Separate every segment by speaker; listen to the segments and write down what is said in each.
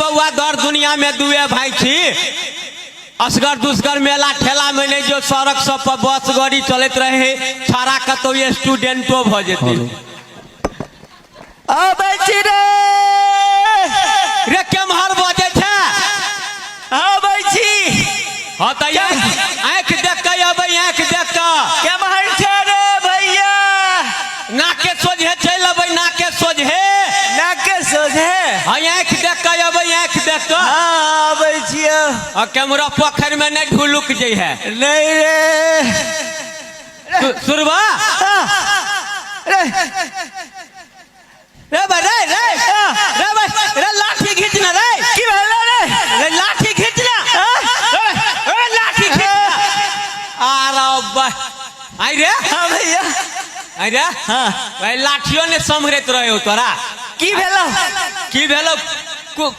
Speaker 1: बउआ दर दुनिया में दुए भाई छी। असगर दुसगर मेला ठेला में नहीं जो सड़क सब पर बस गाड़ी चलत रहे सारा कतो स्टूडेंटो भ जेते।
Speaker 2: अबे रे
Speaker 1: रे केमहर बजे छे
Speaker 2: अबे छी
Speaker 1: हां त आंख देख के अबे आंख देख के
Speaker 2: केमहर छे रे भैया
Speaker 1: नाके सोझे चल अबे नाके सोझे आंख देख के अबे आंख देख के
Speaker 2: हां अबे छियो
Speaker 1: आ कैमरा पोखर में नहीं ढुलुक जई है
Speaker 2: नहीं रे
Speaker 1: सुरबा
Speaker 2: रे
Speaker 1: रे भाई रे रे रे भाई रे लाठी खींचना रे
Speaker 2: की भेल रे
Speaker 1: लाठी खींचना रे लाठी खींचना अरे भाई आई रे
Speaker 2: हां भैया
Speaker 1: आई रे
Speaker 2: हां
Speaker 1: भाई लाठियों ने संभरत रहे हो तोरा
Speaker 2: की भेलो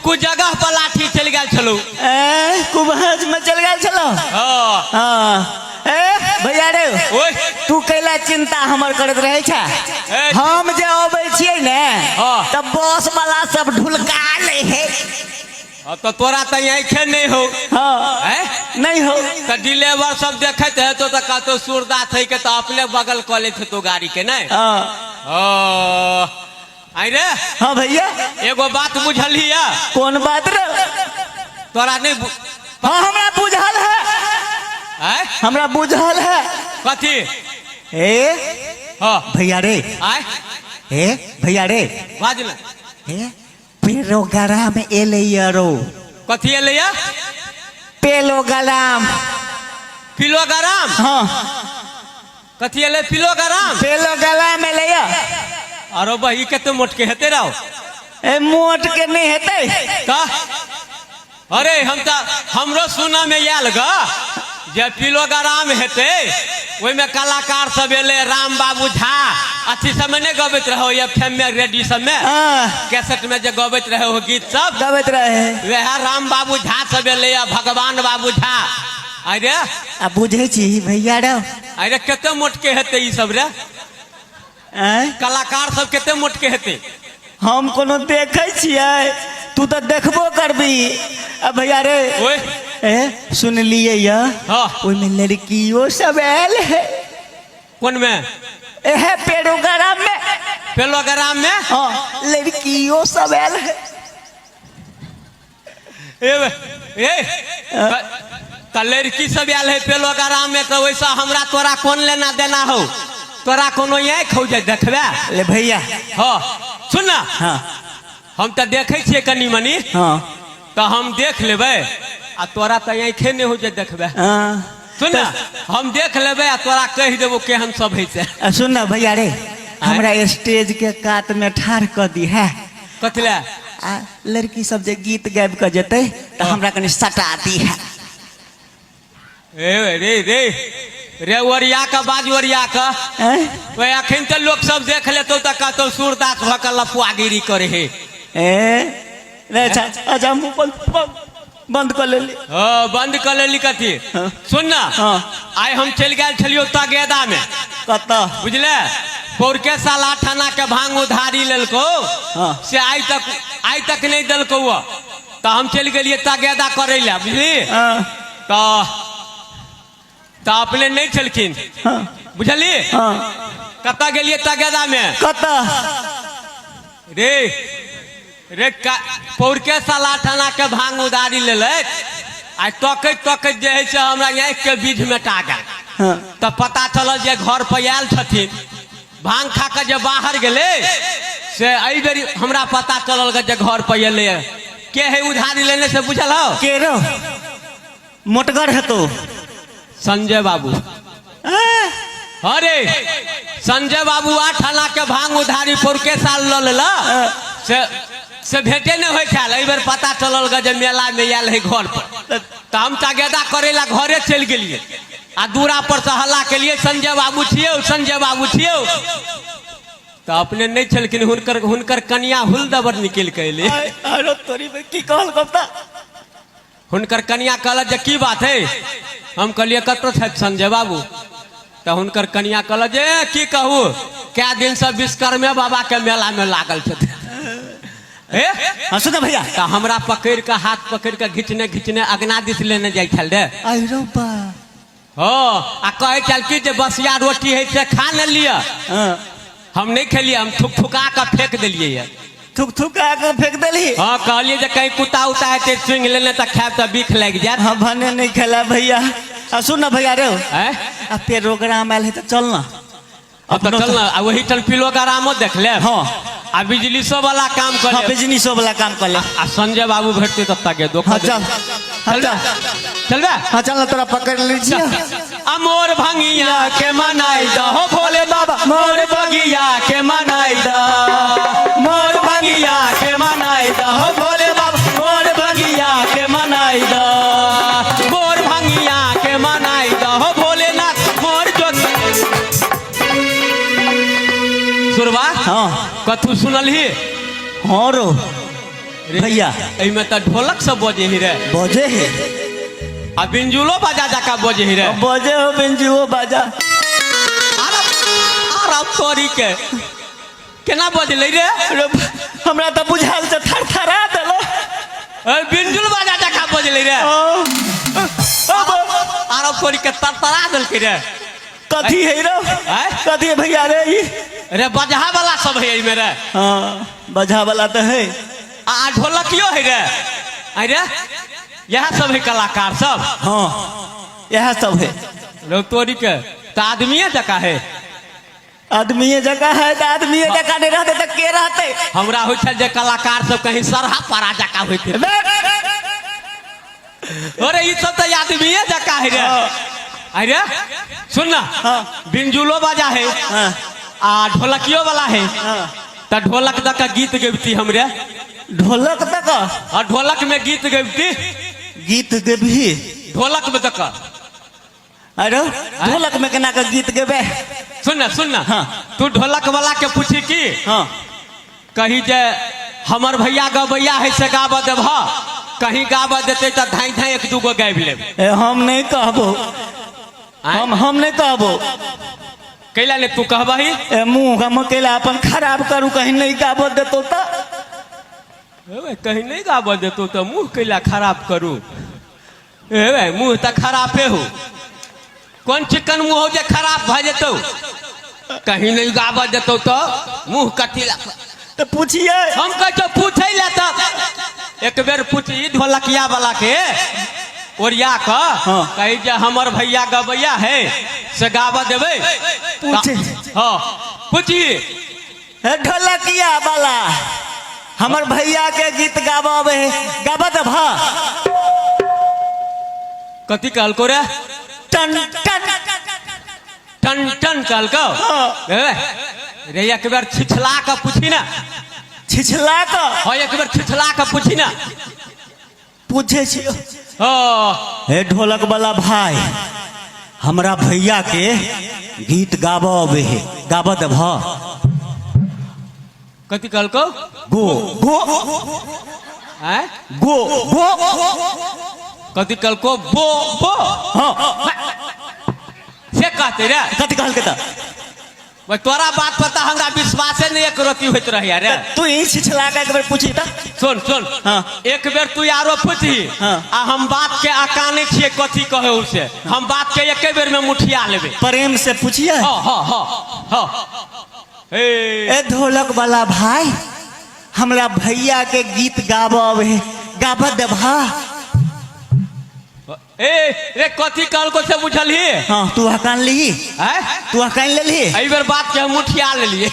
Speaker 1: कुछ जगह पर लाठी चल गया छलो
Speaker 2: कुबहज में चल गया छलो हां भैया रे
Speaker 1: ओए
Speaker 2: तू कैला चिंता हमर करत रहे छे हम जे आबै छियै ने तब बस वाला सब ढुलका ले है
Speaker 1: तो तोरा त आंखे नहीं हो
Speaker 2: हां नहीं हो
Speaker 1: तो डिलीवर सब देखत है तो कहतो सूरदास है के तो अपने बगल कॉलेज है तो गाड़ी के नहीं हां आई रे
Speaker 2: हां भैया
Speaker 1: एगो बात बुझली है
Speaker 2: कौन बात रे
Speaker 1: तोरा नहीं
Speaker 2: हां हमरा बुझल है हमरा बुझल है
Speaker 1: कथी
Speaker 2: हां भैया रे भैया रे
Speaker 1: बाजला
Speaker 2: प्रोग्राम एले यारो
Speaker 1: कथी एले या
Speaker 2: प्रोग्राम हां
Speaker 1: कथी एले प्रोग्राम
Speaker 2: एले या
Speaker 1: अरे भाई केते मोट के हेते रहो
Speaker 2: मोट के नहीं हेते
Speaker 1: का अरे हमरो सुना में आयल ग जे प्रोग्राम हेते ओई में कलाकार सब एले राम बाबू झा अथी सब में नहीं गबैत रहो एफएम में रेडियो सब में कैसेट में जे गबैत रहे हो गीत सब
Speaker 2: गबैत रहे
Speaker 1: वह राम बाबू झा सब एले भगवान बाबू झा अरे
Speaker 2: आ बुझे छी भैया रे
Speaker 1: अरे केते मोट के हेते ई सब रे कलाकार सब केते मोट के हेते
Speaker 2: हम कोनो देखे छियै तू तो देखबो करबी अब भैया रे
Speaker 1: ओए
Speaker 2: सुन लिए या
Speaker 1: हां
Speaker 2: ओई में लड़कियों सब आयल है
Speaker 1: कौन में प्रोग्राम में
Speaker 2: हां लड़कियों सब आयल है
Speaker 1: त लड़की सब आयल है प्रोग्राम में तो वैसा हमरा तोरा कौन लेना देना हो तोरा कोनो यही खौ जाए देखबे
Speaker 2: ले भैया
Speaker 1: हां सुन ना
Speaker 2: हां
Speaker 1: हम तो देखे छिए कनी मनी
Speaker 2: हां
Speaker 1: तो हम देख लेबे आ तोरा तो आंखे नहीं हो जाए देखबे सुन ना हम देख लेबे आ तोरा कह देबो केहन सब है से
Speaker 2: सुन ना भैया रे हमरा स्टेज के कात में ठाड़ कर दी है
Speaker 1: कथले
Speaker 2: लड़की सब जे गीत गाब के जेते तो हमरा कनी सटा दी है
Speaker 1: रे रे रे ओरिया का बाज ओरिया का वे अखन तो लोग सब देख लेतो त कहतो सूरदास भकल लपुआगिरी करे है
Speaker 2: अच्छा मुंह बंद कर लेली
Speaker 1: बंद कर लेली कथी सुन ना आइ हम चल गए छलियो तगेदा में
Speaker 2: कत
Speaker 1: बुझले पौरके साला थाना के भांग उधारी लेलको से आई तक नहीं देलको तो हम चल गए तगेदा करे ला बुझली तो अपने नहीं चलखिन बुझली कत गेलिए तगेदा में
Speaker 2: कत
Speaker 1: रे रे पौरके साला थाना के भांग उधारी ले आ तकैत जे है से हमरा आँख के बीच में टागा तो पता चल जे घर पर आयल छथिन भांग खा के जे बाहर गेले से आई बेरी हमरा पता चलल जे घर पर एले के है उधारी लेने से बुझल हो
Speaker 2: के रो मोटगर है तो
Speaker 1: संजय बाबू अरे संजय बाबू 8 आना के भांग उधारी पौरके साल ल लेला से भेटे नहीं हो ख्याल बेर पता चलल जे मेला में आयल है घर पर तो हम तगेदा करेला घरे चल गेलिए आ दूरा पर से हल्ला के लिए संजय बाबू छियो तो अपने नहीं चलखिन हुनकर कनिया हुलदबर निकल के अले
Speaker 2: अरे तोरी में की कहल कप्ता
Speaker 1: हुनकर कनिया कहल जे की बात है हम कहलिए कतो छथि संजय बाबू तो हुनकर कनिया कहल जे की कहू क्या दिन से विश्वकर्मे बाबा के मेला में लागल छथि ए
Speaker 2: हाँ सुन भैया
Speaker 1: तो हमरा पकड़ के हाथ पकड़ के घिचने घिचने अगना दिस लेने जाय छल रे
Speaker 2: अरे बा
Speaker 1: हो आ कहे चल कि जे बसिया रोटी है से खा न लिया हम नहीं खेलिए हम थुक थुका के फेंक दिलिए ये
Speaker 2: थुक थुका के फेंक दिली
Speaker 1: हाँ कहलिए जे कहीं कुत्ता उता है स्विंग लेने तो खाए तो बीख लग जाए
Speaker 2: हाँ भने नहीं खेला भैया सुन ना भैया रे
Speaker 1: हैं
Speaker 2: प्रोग्राम आयल है तो चल ना
Speaker 1: अब तो चल ना वही चल पिलोग्रामो देख ले
Speaker 2: हाँ
Speaker 1: आ बिजलिसो वाला काम कर
Speaker 2: हाँ बिजनेसो वाला काम कर ले
Speaker 1: आ संजय बाबू भेटते तब तक दो
Speaker 2: हाँ चल हाँ चल
Speaker 1: चल
Speaker 2: हाँ चल तोरा पकड़ लीजिए
Speaker 1: मोर भंगिया के मनाई दो भोले बाबा मोर बगिया के मनाई दो मोर बगिया के मनाई दो भोले बाबा मोर बगिया के मनाई दो मोर भंगिया के मनाई दो भोलेनाथ मोर जोगी सुरवा
Speaker 2: हाँ
Speaker 1: कथू सुनल ही
Speaker 2: हाँ रो भैया
Speaker 1: एमे तो ढोलक सब बजे ही रे
Speaker 2: बजे है
Speaker 1: आ बिंजुलो बाजा जाका बजे ही रे
Speaker 2: बजे हो बिंजुओ बाजा
Speaker 1: आराम तोरी के केना बजले रे
Speaker 2: हमरा तो बुझाल से थरथरा देलो
Speaker 1: बिंजुल बाजा जाका बजले रे आराम तोरी के तरतरा देल के रे
Speaker 2: कथी है रो कथी है भैया रे ई
Speaker 1: रे बजहा वाला सब है ई मेरे
Speaker 2: हाँ बजहा वाला तो है
Speaker 1: आ ढोलकियो है रे अरे यह सब है कलाकार सब
Speaker 2: हाँ यह सब है
Speaker 1: लोग तोरी के तो आदमीये जका है
Speaker 2: आदमी जगह है तो आदमी जगह नहीं रहते तो के रहते
Speaker 1: हमरा हो छल जे कलाकार सब कहीं सरहा पारा जका होते अरे ये सब तो आदमीये जका है रे अरे सुन ना बिंजुलो बाजा है आ ढोलकियो वाला है तो ढोलक दक गीत गबती हमरे
Speaker 2: ढोलक तक
Speaker 1: और ढोलक में गीत गबती
Speaker 2: गीत गेबी
Speaker 1: ढोलक में तक
Speaker 2: अरे ढोलक में केना का गीत गेबे
Speaker 1: सुन ना तू ढोलक वाला के पूछी की कही जे हमर भैया गबैया है से गाब देभ कहीं गाब देते तो धाई धाई एक दूगो गाबि लेब
Speaker 2: हम नहीं कहबो हम नहीं कहबो
Speaker 1: कैला ने तू कहबही
Speaker 2: मुंह हम अकेला अपन खराब करू कहीं नहीं गाब देतो तो
Speaker 1: कहीं नहीं गाब देतो तो मुंह कैला खराब करू मुंह तो खराबे हो कौन चिकन मुंह हो जे खराब भ जेतो कहीं नहीं गाब देतो तो मुंह कथी ला
Speaker 2: तो पूछिए
Speaker 1: हम कह पूछे ले तो एक बेर पूछी ढोलकिया वाला के ओरिया कही जे हमर भैया गबैया है से गाब देवे
Speaker 2: पूछे
Speaker 1: हाँ पूछी
Speaker 2: ढोलकिया वाला हमर भैया के गीत गाबे गाब देभ
Speaker 1: कथी कहल को रे
Speaker 2: टन टन
Speaker 1: टन टन कहल को रे एक बेर छिछला के पूछी ना
Speaker 2: छिछला के
Speaker 1: हाँ एक बेर छिछला के पूछी ना
Speaker 2: पूछे छियो
Speaker 1: हे
Speaker 2: ढोलक वाला भाई हमरा भैया के गीत गाबे गाब देभ
Speaker 1: कथी कहल को
Speaker 2: गो गो गो गो
Speaker 1: कथी कहल को बो बो से कहते रे
Speaker 2: कथी कहल के
Speaker 1: भाई तोरा बात पता हमरा विश्वास नहीं एक रति होत रही रे
Speaker 2: तू ही छिछला के एक बेर पूछी त
Speaker 1: सुन एक बेर तू यारो पूछी आ हम बात के अकाने छिए कथी कहे उसे हम बात के एके बेर में मुठिया लेबे
Speaker 2: प्रेम से पूछिए
Speaker 1: हां
Speaker 2: ए ढोलक वाला भाई हमरा भैया के गीत गाबे गाब देभ
Speaker 1: रे कथी कहल को से बुझलही
Speaker 2: हाँ तू हकान ली तू हकान ले ली
Speaker 1: एहि बेर बात के हम मुठिया लेलिए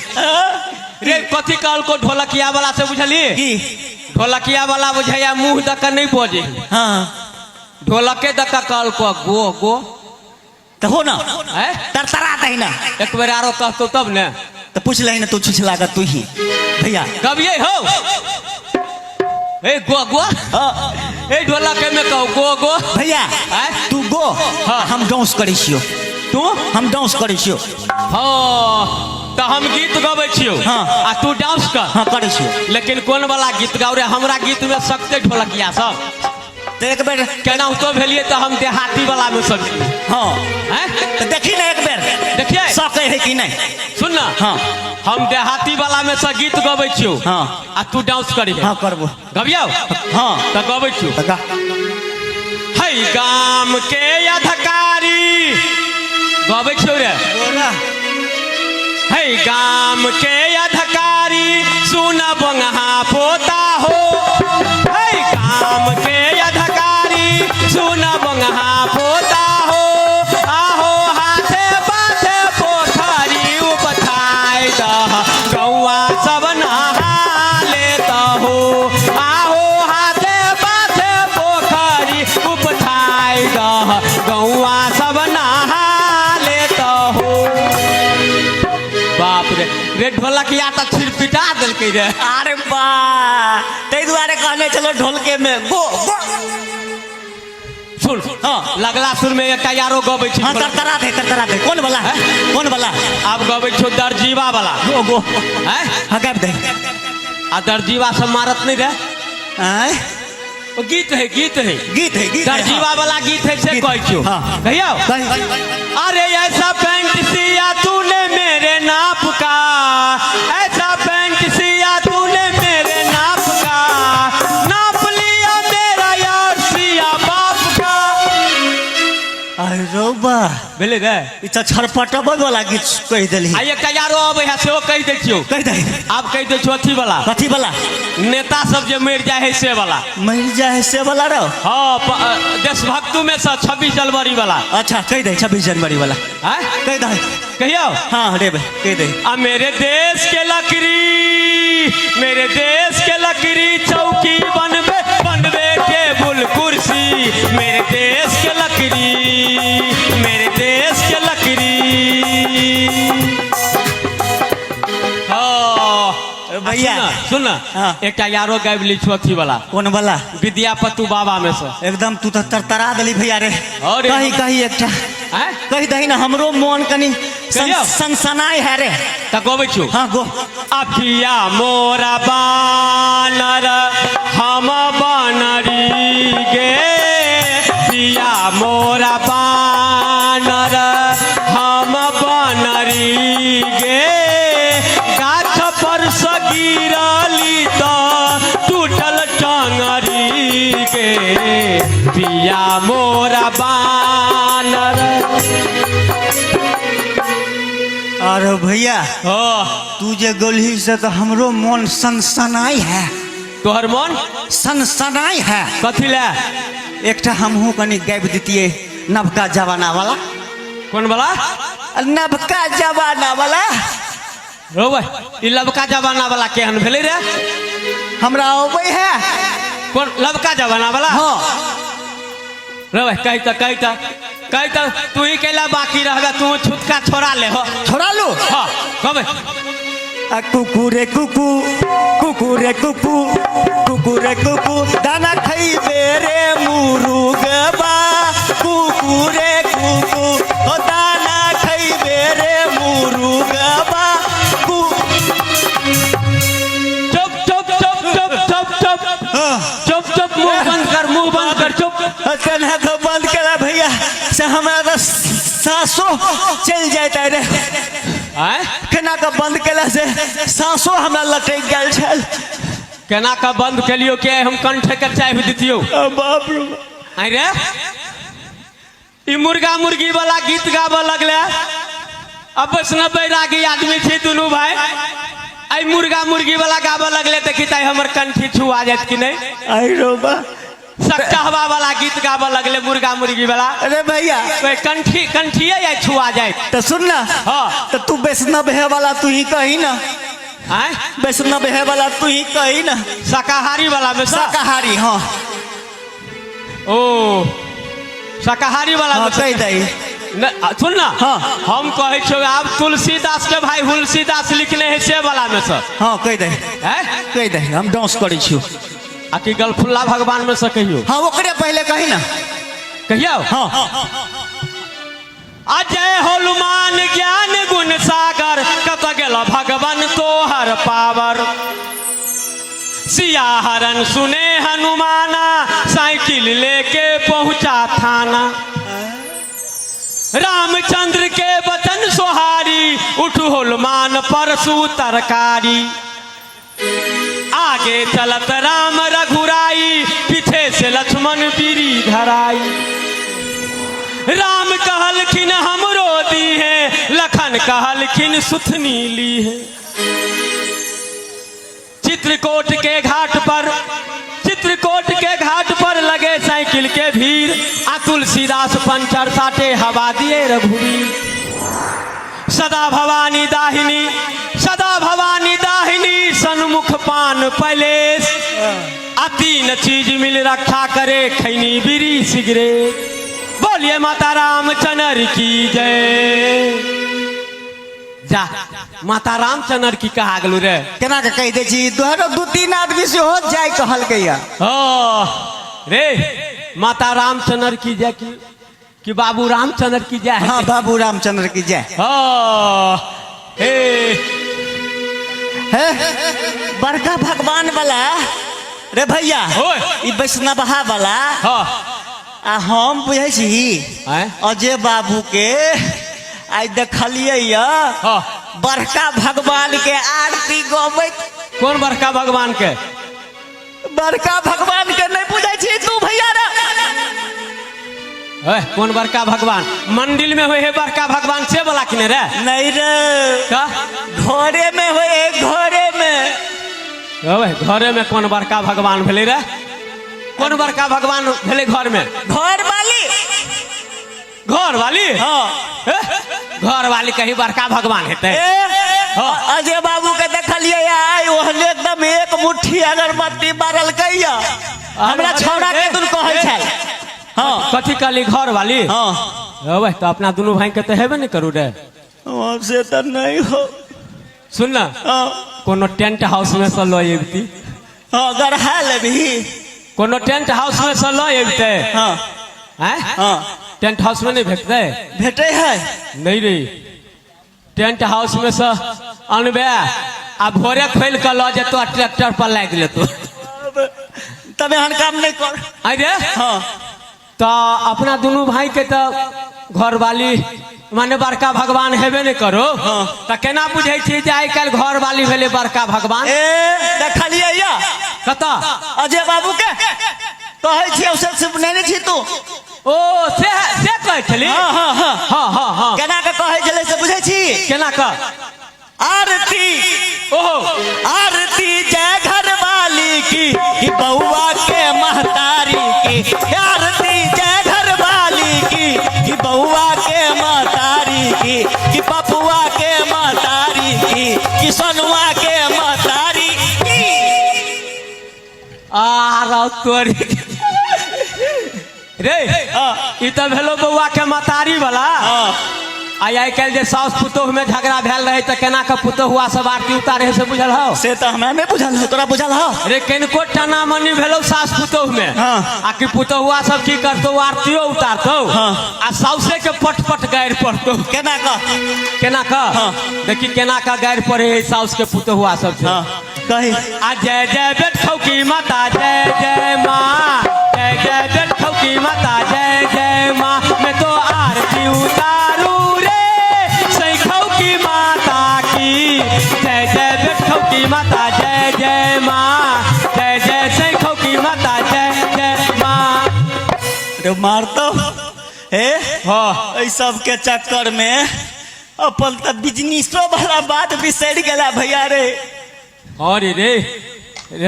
Speaker 1: रे कथी कहल को ढोलकिया वाला से बुझली
Speaker 2: की
Speaker 1: ढोलकिया वाला बुझाया मुंह दक नहीं बजे
Speaker 2: हाँ
Speaker 1: ढोलके दक कहल को गो गो
Speaker 2: तो हो ना तरतरा दही ना
Speaker 1: एक बेर आरो कहतो तब ने
Speaker 2: तो पूछ ले ना तू छिछला का तू ही भैया
Speaker 1: कबिए हो ए गो गो ए ढोलक में कहो गो गो
Speaker 2: भैया तू गो हम डांस करै छियो
Speaker 1: तू
Speaker 2: हम डांस करै छियो
Speaker 1: हाँ तो हम गीत गबै छियो आ तू डांस कर
Speaker 2: हाँ करै छियो
Speaker 1: लेकिन कौन वाला गीत गाओ रे हमरा गीत में सकते ढोलकिया सब
Speaker 2: तो एक बेर
Speaker 1: केना तो भेलिए तो हम देहाती वाला में सब
Speaker 2: हाँ तो देखी ना एक बेर
Speaker 1: देखिए
Speaker 2: सके है कि नहीं
Speaker 1: सुन ना
Speaker 2: हाँ
Speaker 1: हम देहाती वाला में से गीत गबै छियो
Speaker 2: हाँ
Speaker 1: आ तू डांस करी
Speaker 2: हाँ करबो
Speaker 1: गबियो
Speaker 2: हाँ
Speaker 1: तो गबै छियो
Speaker 2: तका
Speaker 1: है गाम के अधिकारी गबै छियो रे
Speaker 2: बोला
Speaker 1: है गाम के अधिकारी सुन बंगहा पोता हो है गाम के अधिकारी सुन बंगहा पोता हो आहो हाथे बाथे पोखरी उपथाय दह गौआ सब नहा लेत हो आहो हाथे बाथे पोखरी उपथाय दह गौआ सब नहा लेत हो बाप रे रे ढोलकिया तो छिड़पिटा दिलकै रे
Speaker 2: अरे बा तै दुआरे कहने चलो ढोलके में गो
Speaker 1: सुन
Speaker 2: हाँ
Speaker 1: लगला सुर में एकटा यारो गबै छी
Speaker 2: हाँ तरतरा दे कौन वाला कौन वाला
Speaker 1: आब गबै छौ दर्जीवा वाला
Speaker 2: गो
Speaker 1: हैं
Speaker 2: हाँ गाबि दे
Speaker 1: आ दर्जीवा सब मारत नहीं रे
Speaker 2: आय
Speaker 1: ओ गीत है
Speaker 2: गीत है
Speaker 1: दर्जीवा वाला गीत है से कहै छौ
Speaker 2: हाँ
Speaker 1: कहियो अरे ऐसा पैंट सिया तूने मेरे नाप का ऐसा पैंट सिया तूने मेरे नाप का नाप लिया मेरा यार सिया बाप का
Speaker 2: अरे रोबा
Speaker 1: भेले रे
Speaker 2: ई त छरपटबै वाला गीत कहि देली
Speaker 1: आ एकटा यारो अबै है सेहो कहि दै छियौ
Speaker 2: कहि दे
Speaker 1: आब कहि दै छियौ अथी वाला
Speaker 2: कथी वाला
Speaker 1: नेता सब जे मरि जाइ है से वाला
Speaker 2: मर जाए से वाला रो
Speaker 1: हाँ देशभक्तु में से 26 जनवरी वाला
Speaker 2: अच्छा कहि दे 26 जनवरी वाला
Speaker 1: हैं
Speaker 2: कहि दे
Speaker 1: कहियो
Speaker 2: हाँ रे भाई कहि दे
Speaker 1: आ मेरे देश के लकड़ी चौकी बनबे टेबुल कुर्सी मेरे देश के लकड़ी
Speaker 2: भैया
Speaker 1: सुन
Speaker 2: हाँ।
Speaker 1: एकटा यारो गाबि ली छौ अथी वाला
Speaker 2: कौन वाला
Speaker 1: विद्यापति बाबा में से
Speaker 2: एकदम तू तो तरतरा देली भैया रे
Speaker 1: अरे
Speaker 2: कही एकटा
Speaker 1: हैं
Speaker 2: कही दही ना हमरो मन कनी
Speaker 1: कहियो।
Speaker 2: सनसनाई है रे
Speaker 1: त गबै छौ
Speaker 2: हाँ गो
Speaker 1: अपिया मोरा बानर हम बनरी गे पिया मोरा बानर हम बनरी गे गाछ पर से गिरली तो टूटल टंगरी गे पिया मोरा बानर
Speaker 2: अरे भैया
Speaker 1: हो
Speaker 2: तू जे गोलही से तो हमरो मन सनसनाई है
Speaker 1: तोहर मन
Speaker 2: सनसनाई है
Speaker 1: कथी ले
Speaker 2: एकटा हमहू कनी गाबि दितिए नवका जमाना वाला
Speaker 1: कौन वाला
Speaker 2: नवका जमाना वाला
Speaker 1: रो भाई ई लबका जमाना वाला केहन भेलै रे
Speaker 2: हमरा अबै है
Speaker 1: कौन लबका जमाना वाला
Speaker 2: हाँ
Speaker 1: रो भाई कही त तू ही कैला बाकी रहबे तू छुटका छोड़ा ले हो
Speaker 2: छोड़ा लो
Speaker 1: हाँ कहबै
Speaker 2: कुकुरे कुकू दाना खइबे रे मुरुगबा कुकुरे कुकू ओ दाना खइबे रे मुरुगबा
Speaker 1: चुप मुंह बंद कर चुप
Speaker 2: कन्हा तो बंद करा भैया से हमारा सांसो चल जाता रे
Speaker 1: आय
Speaker 2: केना का बंद केला से सांसो हमरा लटक गेल छल
Speaker 1: केना का बंद केलियो के हम कंठ के चाय दितियो
Speaker 2: बाप रे
Speaker 1: आय रे ई मुर्गा मुर्गी वाला गीत गाबे लगले अब वैष्णव बैरागी आदमी छी दुनू भाई आई मुर्गा मुर्गी वाला गाबे लगले देखी ताई हमर कंठी छुआ जात कि नहीं
Speaker 2: आई रोबा
Speaker 1: सच्चा हवा वाला गीत गाबे लगले मुर्गा मुर्गी वाला
Speaker 2: अरे भैया
Speaker 1: कंठिए या छुआ जाए
Speaker 2: तो सुन ना
Speaker 1: हाँ
Speaker 2: तो तू वैष्णव है वाला तू ही कही ना
Speaker 1: आय
Speaker 2: वैष्णव है वाला तू ही कही ना
Speaker 1: शाकाहारी वाला में
Speaker 2: शाकाहारी हाँ
Speaker 1: ओ शाकाहारी वाला
Speaker 2: हाँ
Speaker 1: में
Speaker 2: कही दही
Speaker 1: सुन ना
Speaker 2: हाँ
Speaker 1: हम कहे छो आप तुलसीदास के भाई हुलसीदास लिखने हैं से वाला में से
Speaker 2: हाँ कही दही
Speaker 1: हैं
Speaker 2: कही दही हम डांस करी छियो
Speaker 1: आ कि गलफुल्ला भगवान में से कहियो
Speaker 2: हाँ ओकरे पहले कही ना
Speaker 1: कहियो
Speaker 2: हाँ
Speaker 1: अजय हनुमान ज्ञान गुण सागर कत गेल भगवान तोहर पावर सिया हरण सुने हनुमाना साइकिल लेके पहुंचा थाना रामचंद्र के वचन सोहारी उठ हनुमान पर परसू तरकारी। आगे चलत राम रघुराई, पीछे से लक्ष्मण बीरी धराई। राम कहलखिन हमरो दी है, लखन कहलखिन सुथनी ली है। चित्रकूट के घाट पर लगे साइकिल के भीड़, आ तुलसीदास पंचर साटे हवा दिए रघुवीर। सदा भवानी दाहिनी सन्मुख पान पैलेस, आ तीन चीज मिल रखा करे, खैनी बीड़ी सिगरेट। बोलिए माता रामचंद्र की जय। जा माता रामचंद्र की कहा गलू रे,
Speaker 2: केना के कह दे छी, दोहरो 2-3 आदमी से हो जाए कहल गया।
Speaker 1: रे माता रामचंद्र की जय कि बाबू रामचंद्र की जय।
Speaker 2: हाँ बाबू रामचंद्र की जय। बड़का भगवान वाला रे भैया, ई वैष्णवहा वाला। आ हम बुझे छी अजय बाबू के आई देखलिए बड़का भगवान के आरती गबैत।
Speaker 1: कौन बड़का भगवान के?
Speaker 2: बड़का भगवान के नहीं बुझे छी तू भैया रे?
Speaker 1: कौन बड़का भगवान? मंदिर में हुए है बड़का भगवान से बोला कि नहीं रे?
Speaker 2: नहीं रे, घरे में हुए, घरे में।
Speaker 1: घरे में कौन बड़का भगवान भेले रे? कौन बड़का भगवान भेले घर में?
Speaker 2: घर वाली।
Speaker 1: हाँ घर वाली कहीं बड़का भगवान हेते।
Speaker 2: अजय बाबू के देखलिए एकदम एक मुट्ठी अगरबत्ती बारल कैया, हमरा छौड़ा के दुन कहै छै। हाँ
Speaker 1: कथी कहली घर वाली? हाँ तो अपना दोनों भाई के तो हेबे नहीं करू रे।
Speaker 2: से तो नहीं हो।
Speaker 1: सुन ना, कोनो टेंट हाउस में से लो एबती।
Speaker 2: हाँ गढ़ा लेबी।
Speaker 1: कोनो टेंट हाउस में से लो एबते।
Speaker 2: हाँ
Speaker 1: टेंट हाउस में नहीं भेटते?
Speaker 2: भेटे है
Speaker 1: नहीं रे, टेंट हाउस में से अनबे आ भोरे खोल कर लो जेतो, ट्रैक्टर पर लाग लेतो।
Speaker 2: तब एहन काम नहीं कर।
Speaker 1: अरे
Speaker 2: हाँ
Speaker 1: तो अपना दोनों भाई के तो घर वाली माने बड़का भगवान हेबे नहीं करो। तो केना बुझे छी जे आई कल घर वाली भेले बड़का भगवान?
Speaker 2: देखलिए या
Speaker 1: कता
Speaker 2: अजय बाबू के कहै छी, औसत से नहीं छी तू?
Speaker 1: ओ से कहै छली। हाँ
Speaker 2: केना के कहै छले से बुझे छी?
Speaker 1: केना का?
Speaker 2: आरती।
Speaker 1: ओहो
Speaker 2: आरती जय घर वाली की, कि बउआ के महतारी की। आरती जय घर वाली की, कि बउआ के महतारी की, कि पपुआ के महतारी की, कि सोनुआ के महतारी की।
Speaker 1: तोरी रे ई तो भेलो बउआ के महतारी वाला। आई कल जे साउस पुतोह में झगड़ा भेल रहे तो केना के पुतोहुआ सब आरती उतारे से बुझल हो?
Speaker 2: से तो हमरा नहीं बुझल हो, तोरा बुझल हो?
Speaker 1: रे केनको टाना मनी भेलो सास पुतोह में। आ कि पुतोहुआ सब की करतो, आरतियो उतारतो। आ साउसे के पट गायर पड़तो। केना का देखी केना का गायर पड़े है साउस के पुतोहुआ सब से।
Speaker 2: कही
Speaker 1: आ जय जय बैठो की माता जय जय माँ, जय जय बैठो की माता जय जय माँ। मैं तो आरती उतारू जय जय बैठो की माता जय जय माँ, जय जय सैखो की माता जय जय माँ।
Speaker 2: रे मारतो हे सब के चक्कर में अपन तो बिजनेसो वाला बात बिसर गला भैया रे।
Speaker 1: अरे रे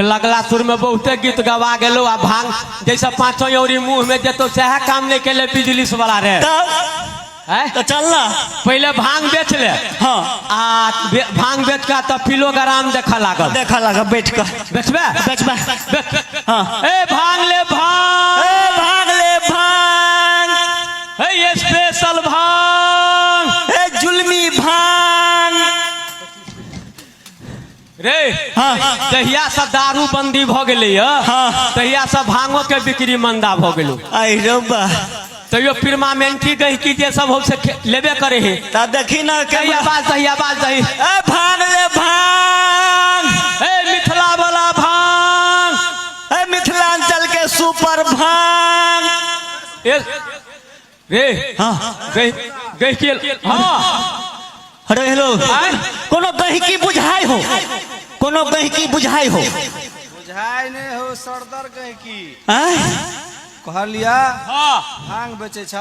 Speaker 1: लगला सुर में बहुते गीत गवा गेलो। आ भांग जैसा 5 औरी मुंह में जेतो सह काम नहीं के ले बिजनेस वाला रे।
Speaker 2: तो चलना
Speaker 1: पहले भांग बेच ले। आ भांग बेच का तो किलोग्राम देखा लागल।
Speaker 2: बैठ कर बेचबे।
Speaker 1: ए भांग ले भांग, ये स्पेशल भांग,
Speaker 2: जुल्मी भांग
Speaker 1: रे। तहिया से दारू बंदी भ गेलै, तहिया से भांगो के बिक्री मंदा भ गेलो। तैयो परमानेंटी गहकी जे सब हो से लेबे करे है।
Speaker 2: ता देखी ना
Speaker 1: कहिया बात दही।
Speaker 2: ए भांग ले भांग,
Speaker 1: ए मिथिला वाला भांग,
Speaker 2: ए मिथिलांचल के सुपर भांग। रे
Speaker 1: गहकी
Speaker 2: अरे हेलो
Speaker 1: आय?
Speaker 2: कोनो गहिकी बुझाई हो, कोनो गहिकी बुझाई हो।
Speaker 3: बुझाई नहीं हो सरदर कहीं की
Speaker 2: आय?
Speaker 3: कहलिया
Speaker 1: हाँ
Speaker 3: भांग बेचे छ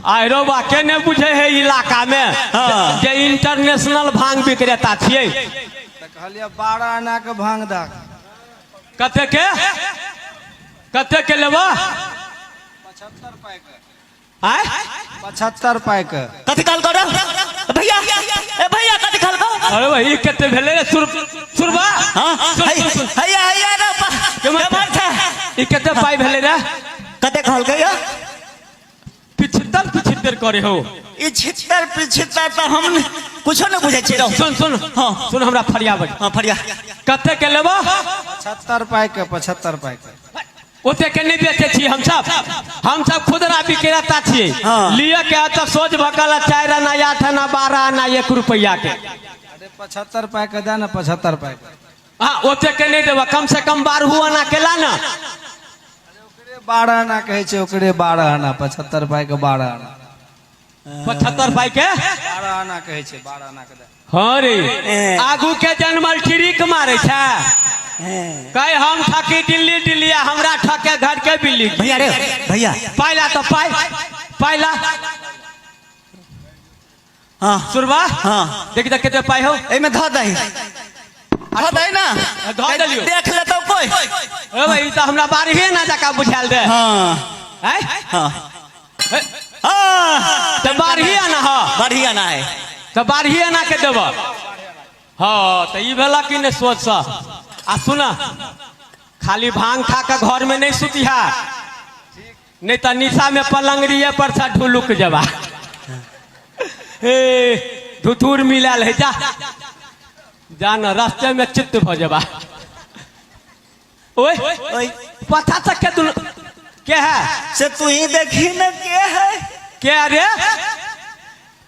Speaker 1: आयरो बा के ने बुझे है इलाका में
Speaker 2: हाँ।
Speaker 1: जे इंटरनेशनल भांग विक्रेता छिए।
Speaker 3: तो कहलिया 12 आना के भांग दा
Speaker 1: कते के लेबा
Speaker 3: 75 पाई के
Speaker 1: आय
Speaker 3: 75 पाई के
Speaker 2: कथी काल करो भैया, ए भैया कथी काल को।
Speaker 1: अरे भाई कते भेले रे सुरबा
Speaker 2: हाँ हैया हैया रे
Speaker 1: के मत
Speaker 2: बात है।
Speaker 1: ई कते पाई भेले रे
Speaker 2: कते काल के या
Speaker 1: 75 करे हो।
Speaker 2: ई 76 तो हम कुछो न बुझे छी।
Speaker 1: सुन
Speaker 2: हाँ
Speaker 1: सुन हमरा फरियाब
Speaker 2: हाँ फरिया
Speaker 1: कते के लेबा
Speaker 3: 75 पाई के 75 पाई के
Speaker 1: ओते के नहीं बेचे छी हम सब खुदरा विक्रेता छिए।
Speaker 2: हाँ।
Speaker 1: लिए के तो सोच भकल 4 आना 8 आना 12 आना 1 रुपया के।
Speaker 3: अरे 75 पाई के दा ना 75 पाई के
Speaker 1: हाँ ओते के नहीं देबा, कम से कम 12 आना के ला ना।
Speaker 3: 12 आना कहे छे ओकरे 12 आना 75 पाई के 12 आना
Speaker 1: 75 पाई के
Speaker 3: 12 आना कहे छे 12 आना के दा
Speaker 1: हाँ रे आगू के जनमल ठिरिक मारे छे कहे हम ठकी दिल्ली हमरा ठके घर के बिल्ली।
Speaker 2: भैया रे भैया
Speaker 1: पाइला तो पाइला
Speaker 2: हाँ
Speaker 1: सुरबा
Speaker 2: हाँ
Speaker 1: देख कितने पाई हो
Speaker 2: ए में ध दही ना
Speaker 1: धऽ देलियो।
Speaker 2: देख लेतो कोई।
Speaker 1: ए भाई तो हमरा बारहे ना जका बुझाल दे
Speaker 2: हाँ
Speaker 1: हैं
Speaker 2: हाँ
Speaker 1: ए,
Speaker 2: हाँ
Speaker 1: तो बारही आना हाँ
Speaker 2: बढ़िया ना है।
Speaker 1: तो बारही आना के देब हाँ तो ई भेला कि नहीं सोच सा आ सुना खाली भांग खा के घर में नहीं सुतिहा नहीं तो निशा में पलंगरिए पर सा ढुलुक जबा ए धुथुर मिलल है जा न रास्ते में चित्त भ जबा। ओए
Speaker 2: ओए
Speaker 1: पता तक के तू के है
Speaker 2: से तू ही देखी न
Speaker 1: के रे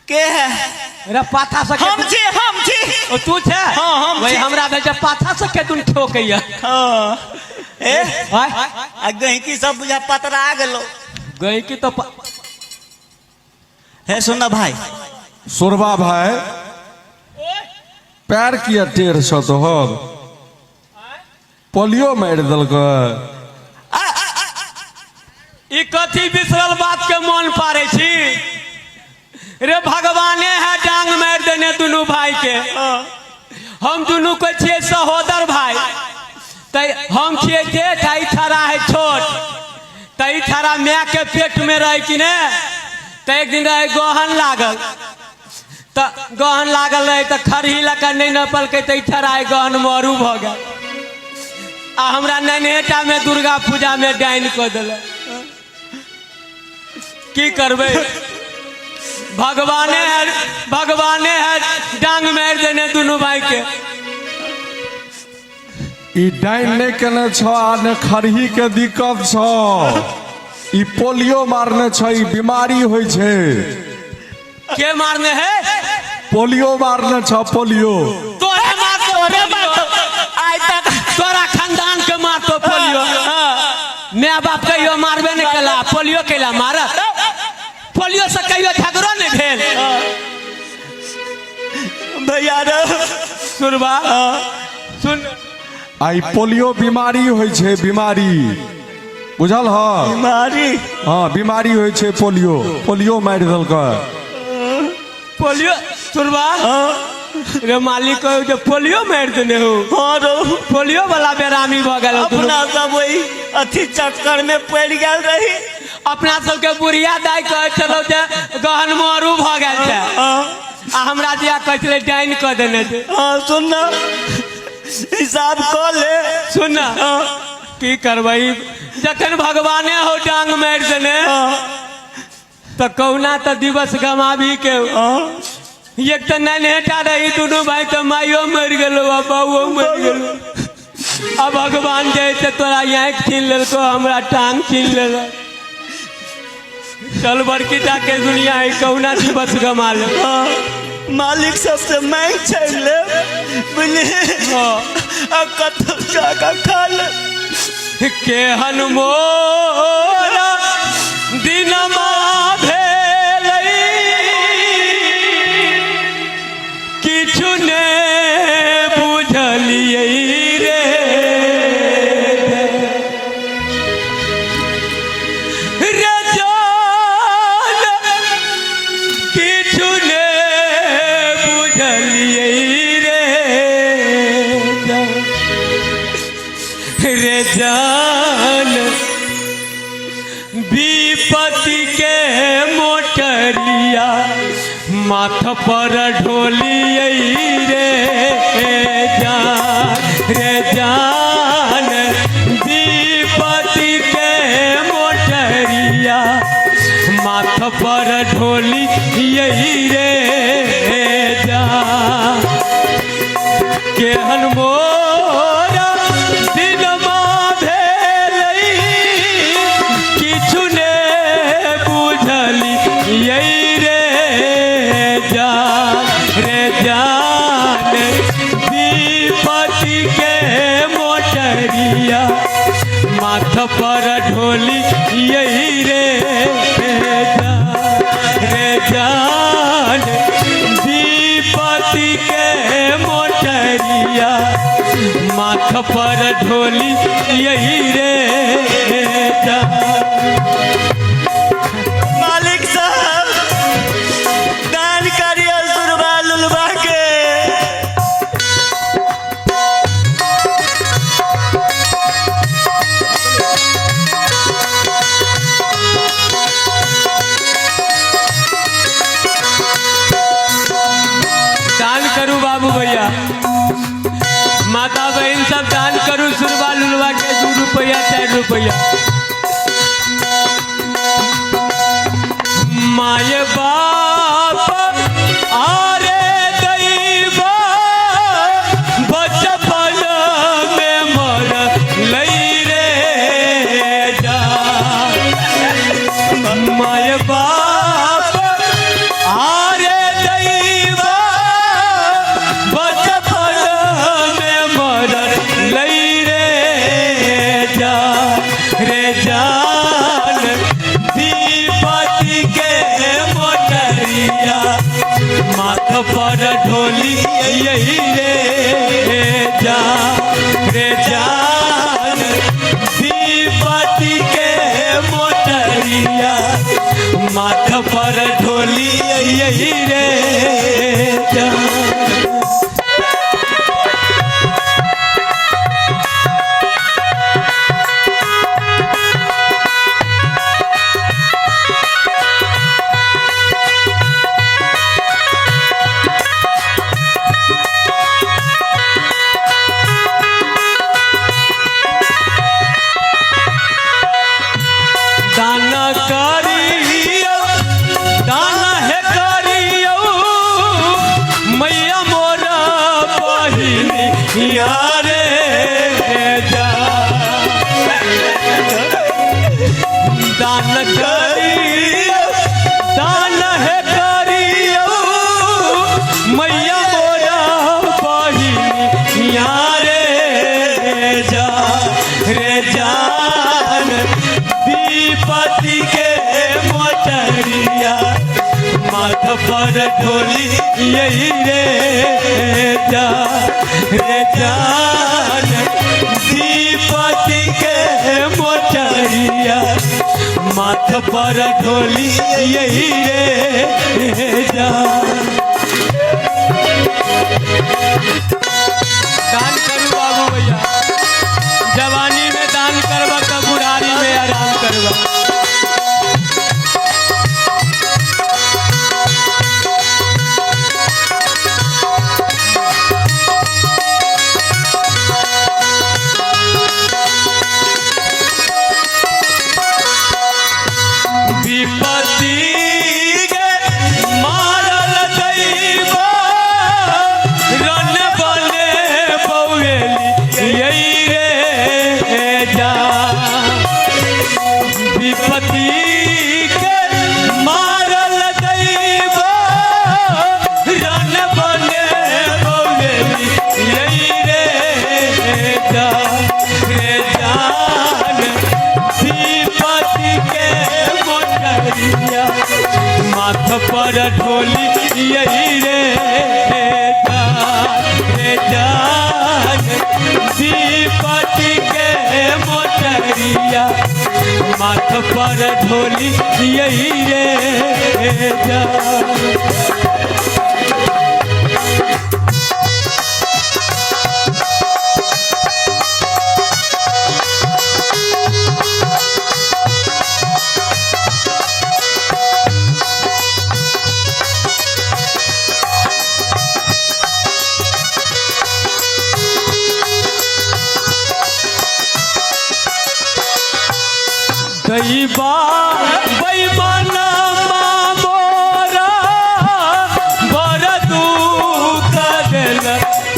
Speaker 2: के है
Speaker 1: रे पाथा से
Speaker 2: हम छी
Speaker 1: ओ तू छे
Speaker 2: हाँ, हम
Speaker 1: वही
Speaker 2: छी।
Speaker 1: हमरा दे जे पाथा से के तू ठोकैया
Speaker 2: हाँ ए
Speaker 1: हाय
Speaker 2: आ गहिकी सब बुझा पतरा गेलो।
Speaker 1: गई की तो
Speaker 2: है सुनना भाई
Speaker 4: सुरबा भाई पैर किया टेढ़ छ तोहर पोलियो मारि देलकै।
Speaker 1: ई कथी बिसरल बात के मन पारे छी रे भगवाने है डांग मार देने दोनों भाई के। हम दोनों को छिए सहोदर भाई तै हम छिए जेठ आई थारा है छोट तई थारा माय के पेट में रह कि ने त एक दिन रहे गहन लागल त गहन लागल रहे त खरही लका नहीं नपल के तई थारा गहन मरू भ गए आ हमरा नैनेटा में दुर्गा पूजा में डाइन को दिले की करबे भगवाने है डांग मार देने दोनों भाई के।
Speaker 4: ई डाइन नहीं केने छ आ ने खरही के दिक्कत छ ई पोलियो मारने छ ई बीमारी होय छे।
Speaker 1: के मारने है
Speaker 4: पोलियो मारने छ पोलियो
Speaker 1: तोरे मार
Speaker 2: आज तक
Speaker 1: तोरा खानदान के मार तो पोलियो माँ बाप कहियो मारबे नहीं कला पोलियो केला मारत पोलियो से कहियो झगड़ो नहीं भेल।
Speaker 2: भैया रे
Speaker 1: सुनबा सुन
Speaker 4: आई पोलियो बीमारी होय छे बीमारी बुझल ह
Speaker 2: बीमारी
Speaker 4: हाँ बीमारी होय छे पोलियो मारि देलकै।
Speaker 1: पोलियो सुनबा रे मालिक कहो जो पोलियो मार देने हो
Speaker 2: हाँ रो
Speaker 1: पोलियो वाला बेरामी भ गेल
Speaker 2: अपना सब वही अथी चक्कर में पड़ गया रही।
Speaker 1: अपना सबके बुढ़िया दाई कहे चलो जे गहन मरू भ गेल छै आ हमरा दिया कहै छलै डाइन क देने छै।
Speaker 2: हाँ सुन ना हिसाब कर ले
Speaker 1: सुन ना की करबै जखन भगवाने हो डांग मार देने तो कहुना तो दिवस गमावी के एक तो नैनेटा रही दोनों भाई तो माइयो मर गेलो आ बाबुओ मर गेलो आ भगवान जैसे तोरा आँख छीन लेलको हमरा टांग छीन लेल चल बड़की के दुनिया है कहुना दिवस गमा ले।
Speaker 2: मालिक सबसे मांग छाड़ ले बोले अब कतौ जाकर खा ले
Speaker 1: केहन मोर दिनमा भेलै माथ पर ढोली रे जान दीपति के मोटरिया माथ पर ढोली रे जान केहन मोरा दिलमा भेलै किछु ने बुझली रे जान दीपति के मोटरिया माथ पर ढोली रे जान दीपति के मोटरिया माथ पर ढोली रे
Speaker 2: मालिक साहब दान करिए सुरबा लुलबा के।
Speaker 1: दान करूं बाबू भैया, माता बहन सब दान करूं सुरबा लुलबा के 2 रुपया 4 रुपया। माय बाप आरे दैवा बचपन में मर लई रे जान माय बाप आरे दैवा बचपन में मर लई रे जान दीपति के मोटरिया माथ पर ढोली रे जान दीपति के मोटरिया माथ पर ढोली रे जान दाना करियो दाना है करियो मैया मोरा बहिनी यारे दान करियो दाना है करियो मैया मोरा बहिनी यारे जान दीपति के मोटरिया माथ पर ढोली रे जान दीपति के मोटरिया माथ पर ढोली रे जान दान करू बाबू भैया, जवानी में दान करवा तो बुढ़ारी में आराम करवा। विपत्ति के मारल दैवा रन बने बौएली रे जान विपत्ति के मारल दैवा रन बने बौएली रे जान दीपति के मोटरिया माथ पर ढोली रे जान दीपति के मोटरिया माथ पर ढोली रे जान कई बार बेईमाना मोरा बड़ दुख दिल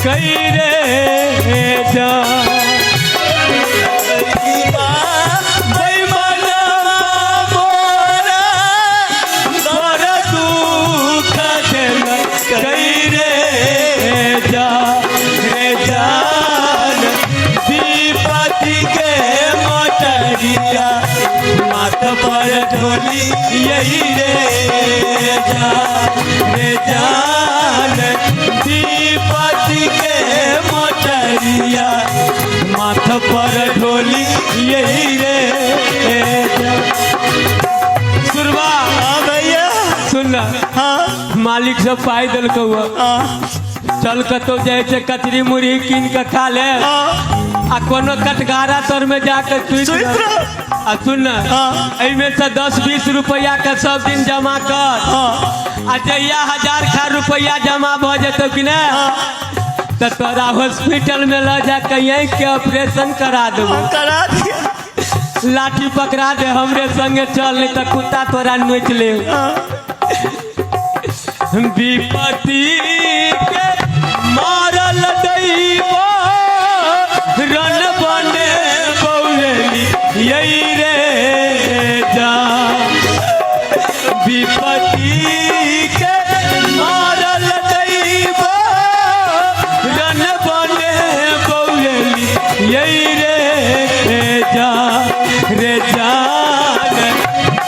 Speaker 1: कई रे जा पर ढोली यही रे जान दीपत के मोटरिया माथ पर ढोली यही रे सुरवा
Speaker 2: भैया
Speaker 1: सुन
Speaker 2: हाँ
Speaker 1: मालिक से पाई दिल चल कतो जाए छे कचरी मुरही कीन के खा ले आ कोनो कटघारा तर में जाकर सुइत रह। आ सुन एमे से 10-20 रुपया के सब दिन जमा कर आ जहिया 1000 खा रुपया जमा भ जेतो कि ना तो तोरा हॉस्पिटल में ल जा के यहीं के ऑपरेशन करा देबो
Speaker 2: करा दिया
Speaker 1: लाठी पकड़ा दे हमरे संगे चल नहीं तो कुत्ता तोरा नोच ले विपत्ति के मारल दैबो रन बने बौलेली यही रे जा विपत्ति के मारल दैबो रन बने बौलेली यही रे जा रे जान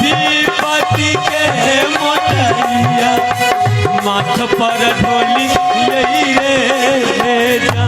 Speaker 1: विपत्ति के मोटरिया माथ पर ढोली यही रे जा